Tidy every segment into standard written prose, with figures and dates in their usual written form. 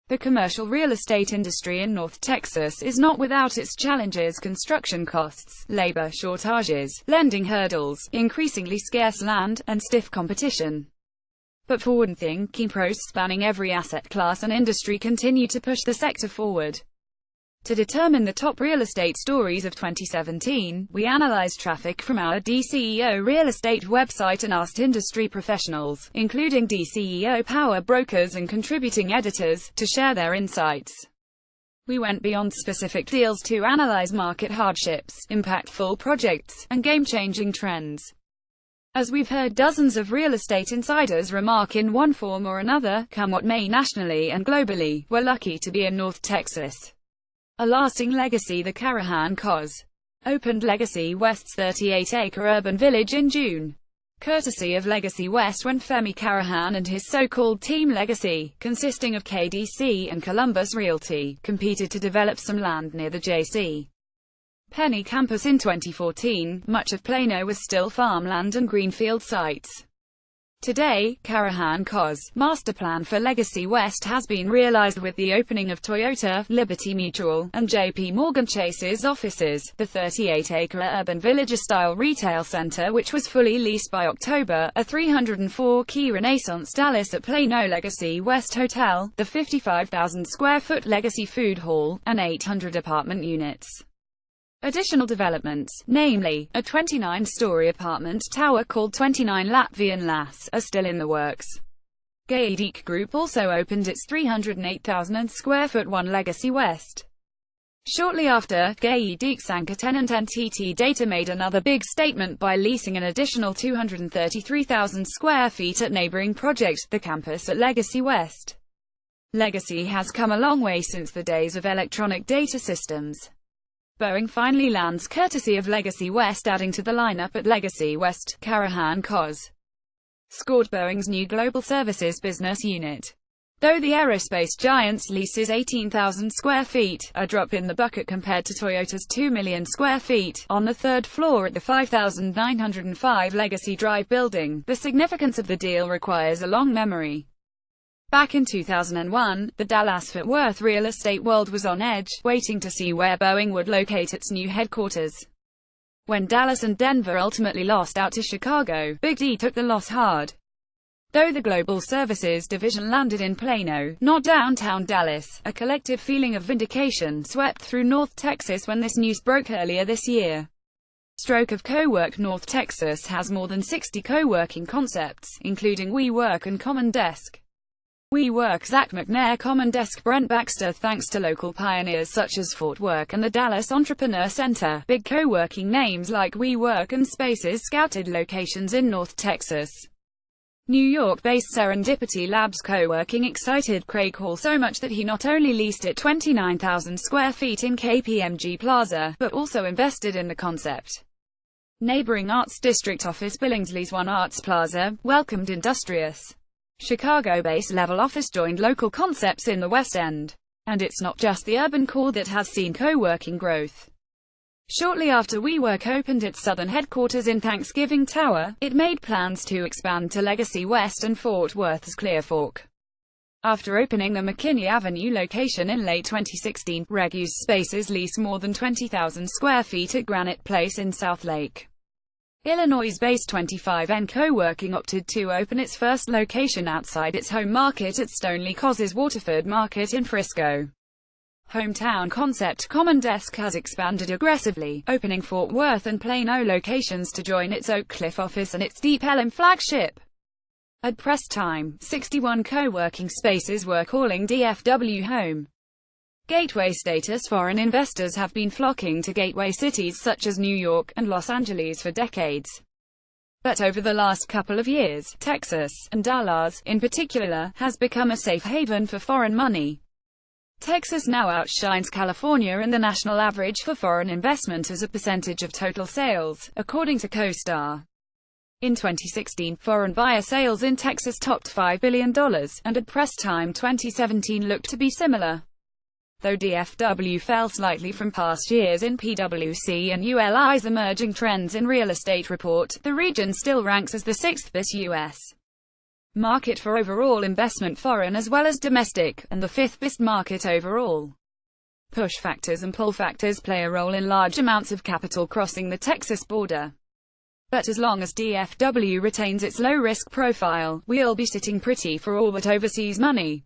The commercial real estate industry in North Texas is not without its challenges: construction costs, labor shortages, lending hurdles, increasingly scarce land, and stiff competition. But forward-thinking pros spanning every asset class and industry continue to push the sector forward. To determine the top real estate stories of 2017, we analyzed traffic from our DCEO real estate website and asked industry professionals, including DCEO power brokers and contributing editors, to share their insights. We went beyond specific deals to analyze market hardships, impactful projects, and game-changing trends. As we've heard dozens of real estate insiders remark in one form or another, come what may nationally and globally, we're lucky to be in North Texas. A lasting legacy. The Carajan Cos opened Legacy West's 38-acre urban village in June, courtesy of Legacy West, when Femi Carajan and his so-called Team Legacy, consisting of KDC and Columbus Realty, competed to develop some land near the J.C. Penney campus in 2014. Much of Plano was still farmland and greenfield sites. Today, Carajan Cos' master plan for Legacy West has been realized with the opening of Toyota, Liberty Mutual, and J.P. Morgan Chase's offices. The 38-acre urban village-style retail center, which was fully leased by October, a 304-key Renaissance Dallas at Plano Legacy West Hotel, the 55,000-square-foot Legacy Food Hall, and 800 apartment units. Additional developments, namely, a 29-story apartment tower called 29 Latvian Las, are still in the works. Gaedeek Group also opened its 308,000-square-foot One Legacy West. Shortly after, Gaedeek's anchor tenant NTT Data made another big statement by leasing an additional 233,000 square feet at neighboring project, the campus at Legacy West. Legacy has come a long way since the days of electronic data systems. Boeing finally lands courtesy of Legacy West, adding to the lineup at Legacy West. Carajan Cos scored Boeing's new global services business unit. Though the aerospace giant's leases 18,000 square feet, a drop in the bucket compared to Toyota's 2 million square feet, on the third floor at the 5,905 Legacy Drive building, the significance of the deal requires a long memory. Back in 2001, the Dallas-Fort Worth real estate world was on edge, waiting to see where Boeing would locate its new headquarters. When Dallas and Denver ultimately lost out to Chicago, Big D took the loss hard. Though the Global Services division landed in Plano, not downtown Dallas, a collective feeling of vindication swept through North Texas when this news broke earlier this year. Stroke of CoWork. North Texas has more than 60 co-working concepts, including WeWork and Common Desk. WeWork Zach McNair, Common Desk Brent Baxter. Thanks to local pioneers such as Fort Work and the Dallas Entrepreneur Center, big co-working names like WeWork and Spaces scouted locations in North Texas. New York-based Serendipity Labs co-working excited Craig Hall so much that he not only leased it 29,000 square feet in KPMG Plaza, but also invested in the concept. Neighboring Arts District office Billingsley's One Arts Plaza welcomed Industrious. Chicago-based Level Office joined Local Concepts in the West End. And it's not just the urban core that has seen co-working growth. Shortly after WeWork opened its southern headquarters in Thanksgiving Tower, it made plans to expand to Legacy West and Fort Worth's Clear Fork. After opening the McKinney Avenue location in late 2016, Regus Spaces leased more than 20,000 square feet at Granite Place in South Lake. Illinois-based 25N Co-working opted to open its first location outside its home market at Stoneleigh Cos's Waterford Market in Frisco. Hometown concept Common Desk has expanded aggressively, opening Fort Worth and Plano locations to join its Oak Cliff office and its Deep Ellum flagship. At press time, 61 co-working spaces were calling DFW home. Gateway status. Foreign investors have been flocking to gateway cities such as New York and Los Angeles for decades. But over the last couple of years, Texas, and Dallas, in particular, has become a safe haven for foreign money. Texas now outshines California in the national average for foreign investment as a percentage of total sales, according to CoStar. In 2016, foreign buyer sales in Texas topped $5 billion, and at press time 2017 looked to be similar. Though DFW fell slightly from past years in PwC and ULI's Emerging Trends in Real Estate report, the region still ranks as the sixth best U.S. market for overall investment, foreign as well as domestic, and the fifth biggest market overall. Push factors and pull factors play a role in large amounts of capital crossing the Texas border. But as long as DFW retains its low-risk profile, we'll be sitting pretty for all that overseas money.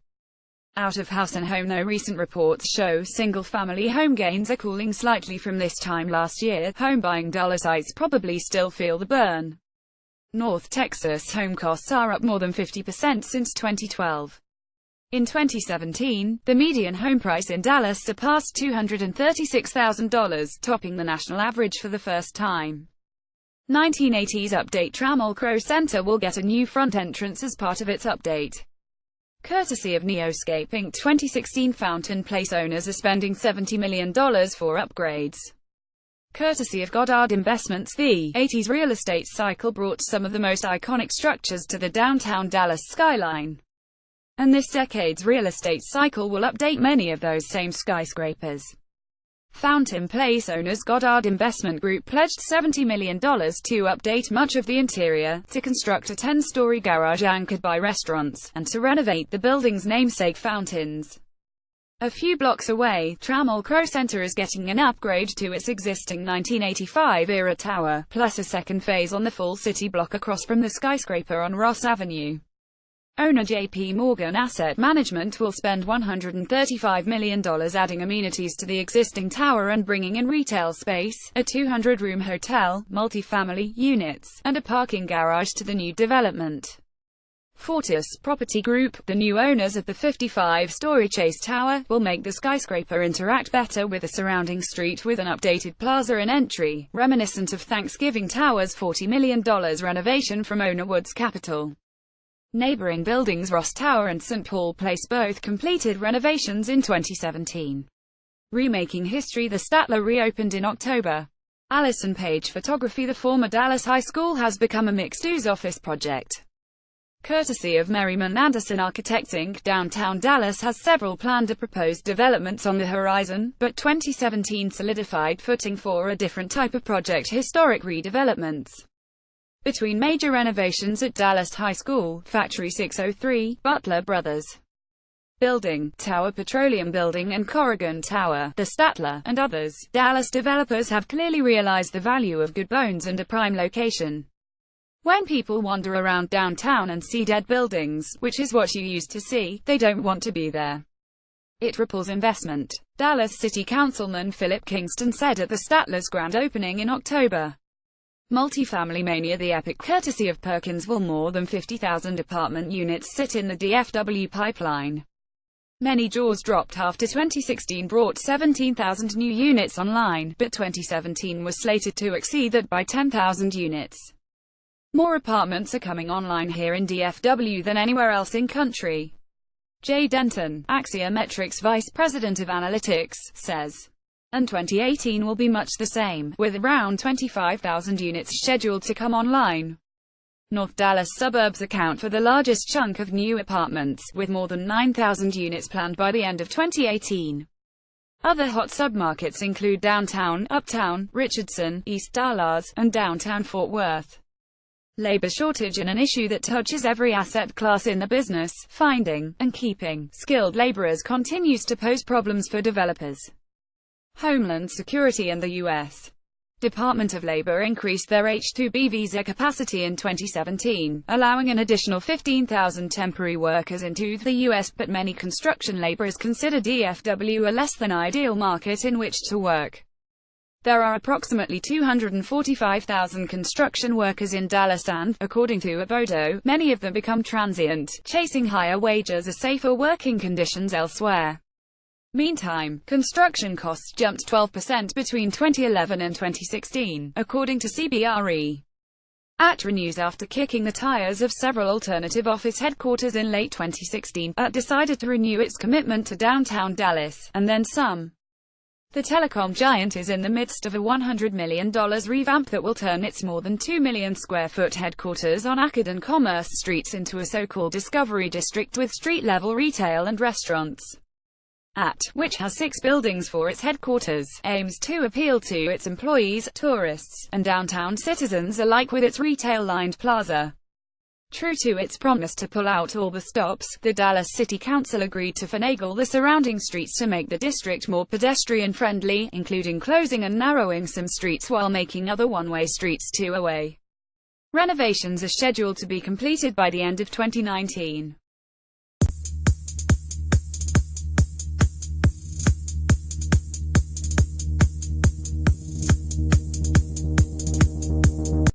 Out of house and home, though recent reports show single-family home gains are cooling slightly from this time last year, home buying dollar sites probably still feel the burn. North Texas home costs are up more than 50% since 2012. In 2017, the median home price in Dallas surpassed $236,000, topping the national average for the first time. 1980s update: Trammell Crow Center will get a new front entrance as part of its update. Courtesy of Neoscape Inc. 2016, Fountain Place owners are spending $70 million for upgrades. Courtesy of Goddard Investments, the 80s real estate cycle brought some of the most iconic structures to the downtown Dallas skyline. And this decade's real estate cycle will update many of those same skyscrapers. Fountain Place owners Goddard Investment Group pledged $70 million to update much of the interior, to construct a 10-story garage anchored by restaurants, and to renovate the building's namesake fountains. A few blocks away, Trammell Crow Center is getting an upgrade to its existing 1985-era tower, plus a second phase on the Fall City block across from the skyscraper on Ross Avenue. Owner JP Morgan Asset Management will spend $135 million adding amenities to the existing tower and bringing in retail space, a 200-room hotel, multi-family units, and a parking garage to the new development. Fortis Property Group, the new owners of the 55-story Chase Tower, will make the skyscraper interact better with the surrounding street with an updated plaza and entry, reminiscent of Thanksgiving Tower's $40 million renovation from owner Woods Capital. Neighboring buildings Ross Tower and St. Paul Place both completed renovations in 2017. Remaking history: the Statler reopened in October. Allison Page Photography: the former Dallas High School has become a mixed-use office project. Courtesy of Merriman Anderson Architects Inc., downtown Dallas has several planned or proposed developments on the horizon, but 2017 solidified footing for a different type of project: historic redevelopments. Between major renovations at Dallas High School, Factory 603, Butler Brothers Building, Tower Petroleum Building and Corrigan Tower, the Statler, and others, Dallas developers have clearly realized the value of good bones and a prime location. When people wander around downtown and see dead buildings, which is what you used to see, they don't want to be there. It ripples investment. Dallas City Councilman Philip Kingston said at the Statler's grand opening in October. Multifamily mania: the epic, courtesy of Perkins, will more than 50,000 apartment units sit in the DFW pipeline. Many jaws dropped after 2016 brought 17,000 new units online, but 2017 was slated to exceed that by 10,000 units. More apartments are coming online here in DFW than anywhere else in country. Jay Denton, Axiometrics Vice President of Analytics, says. And 2018 will be much the same, with around 25,000 units scheduled to come online. North Dallas suburbs account for the largest chunk of new apartments, with more than 9,000 units planned by the end of 2018. Other hot submarkets include downtown, uptown, Richardson, East Dallas, and downtown Fort Worth. Labor shortage: an issue that touches every asset class in the business. Finding and keeping skilled laborers continues to pose problems for developers. Homeland Security and the U.S. Department of Labor increased their H-2B visa capacity in 2017, allowing an additional 15,000 temporary workers into the U.S., but many construction laborers consider DFW a less than ideal market in which to work. There are approximately 245,000 construction workers in Dallas and, according to Avodo, many of them become transient, chasing higher wages or safer working conditions elsewhere. Meantime, construction costs jumped 12% between 2011 and 2016, according to CBRE. ATRA News: after kicking the tires of several alternative office headquarters in late 2016, AT decided to renew its commitment to downtown Dallas, and then some. The telecom giant is in the midst of a $100 million revamp that will turn its more than 2 million square foot headquarters on Acad and Commerce Streets into a so-called Discovery District with street-level retail and restaurants. AT, which has 6 buildings for its headquarters, aims to appeal to its employees, tourists, and downtown citizens alike with its retail-lined plaza. True to its promise to pull out all the stops, the Dallas City Council agreed to finagle the surrounding streets to make the district more pedestrian-friendly, including closing and narrowing some streets while making other one-way streets two-way. Renovations are scheduled to be completed by the end of 2019.